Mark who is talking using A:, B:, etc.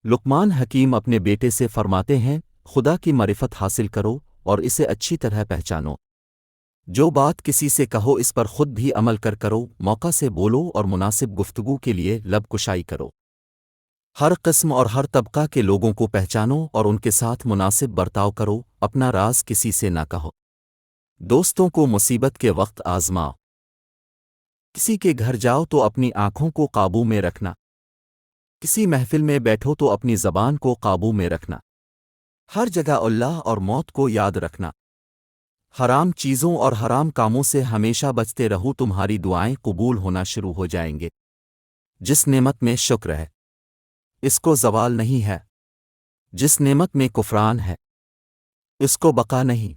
A: लुकमान हकीम अपने बेटे से फरमाते हैं, खुदा की मारिफत हासिल करो और इसे अच्छी तरह पहचानो। जो बात किसी से कहो इस पर खुद भी अमल करो, मौका से बोलो और मुनासिब गुफ्तगू के लिए लब कुशाई करो। हर किस्म और हर तबका के लोगों को पहचानो और उनके साथ मुनासिब बर्ताव करो, अपना राज किसी से ना कहो। दोस्तों को मुसीबत के वक्त आजमाओ। किसी के घर जाओ तो अपनी आंखों को काबू में रखना। किसी महफिल में बैठो तो अपनी ज़बान को काबू में रखना। हर जगह अल्लाह और मौत को याद रखना। हराम चीज़ों और हराम कामों से हमेशा बचते रहो, तुम्हारी दुआएं कबूल होना शुरू हो जाएंगे। जिस नेमत में शुक्र है इसको ज़वाल नहीं है, जिस नेमत में कुफरान है इसको बका नहीं।